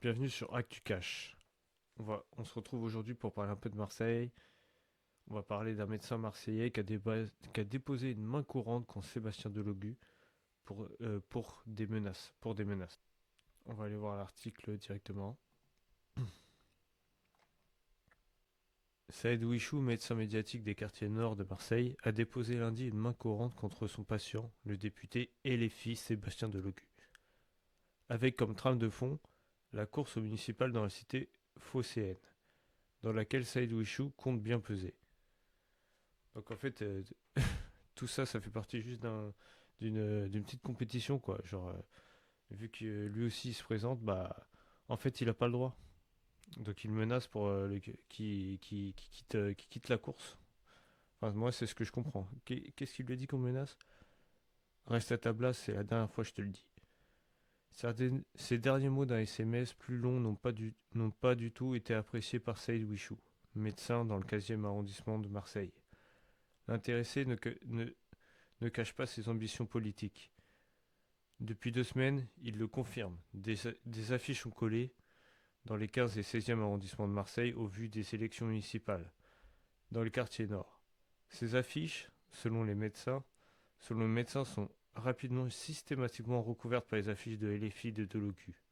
Bienvenue sur ActuCash. On se retrouve aujourd'hui pour parler un peu de Marseille. On va parler d'un médecin marseillais qui a déposé une main courante contre Sébastien Delogu pour des menaces. On va aller voir l'article directement. Saïd Ouichou, médecin médiatique des quartiers nord de Marseille, a déposé lundi une main courante contre son patient, le député et les fils Sébastien Delogu. Avec comme trame de fond la course au municipal dans la cité phocéenne, dans laquelle Saïd Ouichou compte bien peser. Donc en fait, tout ça, ça fait partie juste d'une petite compétition, quoi. Genre, vu que lui aussi il se présente, bah, en fait, il a pas le droit. Donc il menace pour qui quitte la course. Enfin, moi, c'est ce que je comprends. Qu'est-ce qu'il lui a dit qu'on menace? Reste à ta place, c'est la dernière fois que je te le dis. Ces derniers mots d'un SMS plus long n'ont pas du tout été appréciés par Saïd Wichou, médecin dans le 15e arrondissement de Marseille. L'intéressé ne cache pas ses ambitions politiques. Depuis 2 semaines, il le confirme. Des affiches sont collées dans les 15 et 16e arrondissements de Marseille au vu des élections municipales, dans le quartier nord. Ces affiches, selon le médecin, sont rapidement systématiquement recouvertes par les affiches de LFI de Delocu.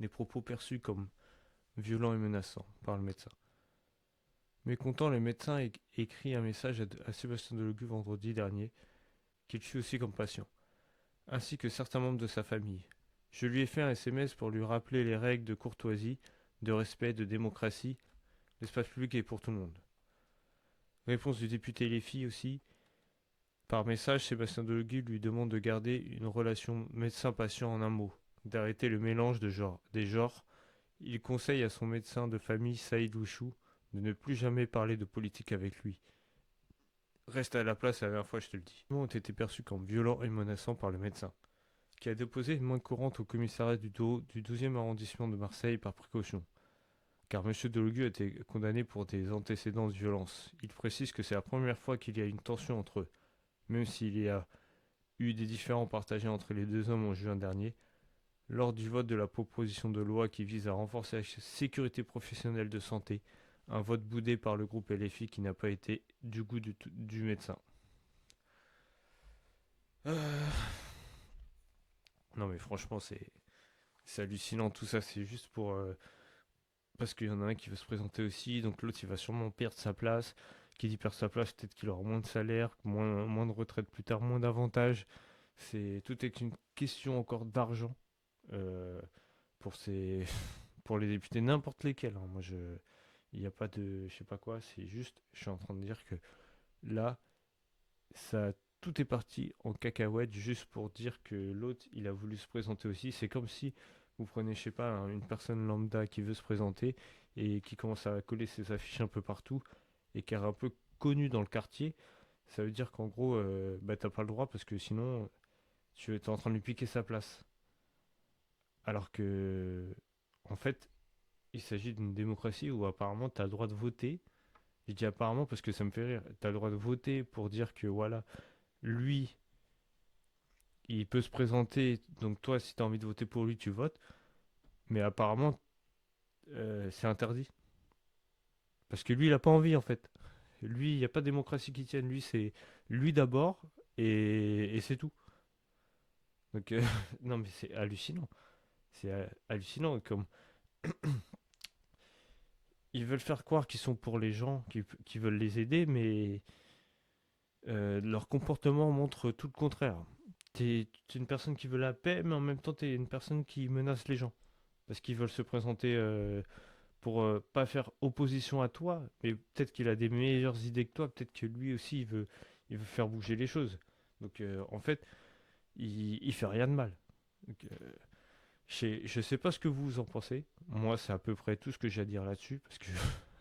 Des propos perçus comme violents et menaçants par le médecin. Mécontent, le médecin écrit un message à Sébastien Delogu vendredi dernier, qu'il suit aussi comme patient, ainsi que certains membres de sa famille. Je lui ai fait un SMS pour lui rappeler les règles de courtoisie, de respect, de démocratie. L'espace public est pour tout le monde. Réponse du député Les aussi. Par message, Sébastien Delegui lui demande de garder une relation médecin-patient en un mot, d'arrêter le mélange des genres. Il conseille à son médecin de famille, Saïd Ouchou, de ne plus jamais parler de politique avec lui. Reste à la place la dernière fois, je te le dis. Les mots ont été perçus comme violents et menaçants par le médecin, qui a déposé une main courante au commissariat du 12e arrondissement de Marseille par précaution, car M. Delogu a été condamné pour des antécédents de violence. Il précise que c'est la première fois qu'il y a une tension entre eux, même s'il y a eu des différends partagés entre les deux hommes en juin dernier, lors du vote de la proposition de loi qui vise à renforcer la sécurité professionnelle de santé, un vote boudé par le groupe LFI qui n'a pas été du goût du médecin. Euh, Non mais franchement c'est hallucinant tout ça, c'est juste pour parce qu'il y en a un qui veut se présenter aussi, donc l'autre il va sûrement perdre sa place. Qui dit perdre sa place, peut-être qu'il aura moins de salaire, moins de retraite plus tard, moins d'avantages. Tout est une question encore d'argent euh, pour ces pour les députés, n'importe lesquels, hein. Il n'y a pas de je sais pas quoi, c'est juste je suis en train de dire que là ça tout est parti en cacahuète juste pour dire que l'autre il a voulu se présenter aussi. C'est comme si vous prenez, je sais pas, une personne lambda qui veut se présenter et qui commence à coller ses affiches un peu partout et qui est un peu connu dans le quartier. Ça veut dire qu'en gros, bah, t'as pas le droit parce que sinon tu es en train de lui piquer sa place. Alors que, en fait, il s'agit d'une démocratie où apparemment tu as le droit de voter. Je dis apparemment parce que ça me fait rire. Tu as le droit de voter pour dire que voilà, lui, il peut se présenter. Donc toi, si tu as envie de voter pour lui, tu votes. Mais apparemment, c'est interdit. Parce que lui, il a pas envie en fait. Lui, il n'y a pas de démocratie qui tienne. Lui, c'est lui d'abord et c'est tout. Donc, non, mais c'est hallucinant. C'est hallucinant. Comme ils veulent faire croire qu'ils sont pour les gens, qui veulent les aider, mais leur comportement montre tout le contraire. T'es une personne qui veut la paix, mais en même temps, t'es une personne qui menace les gens. Parce qu'ils veulent se présenter pour pas faire opposition à toi, mais peut-être qu'il a des meilleures idées que toi, peut-être que lui aussi, il veut faire bouger les choses. Donc, en fait, il fait rien de mal. Donc, je sais pas ce que vous en pensez. Moi, c'est à peu près tout ce que j'ai à dire là-dessus, parce que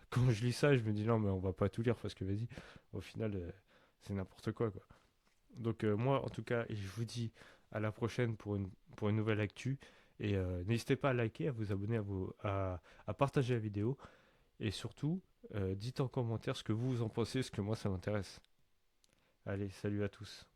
quand je lis ça, je me dis non, mais on va pas tout lire, parce que vas-y, au final, c'est n'importe quoi, quoi. Donc moi, en tout cas, je vous dis à la prochaine pour une nouvelle actu. Et n'hésitez pas à liker, à vous abonner, à partager la vidéo. Et surtout, dites en commentaire ce que vous en pensez, parce que moi, ça m'intéresse. Allez, salut à tous.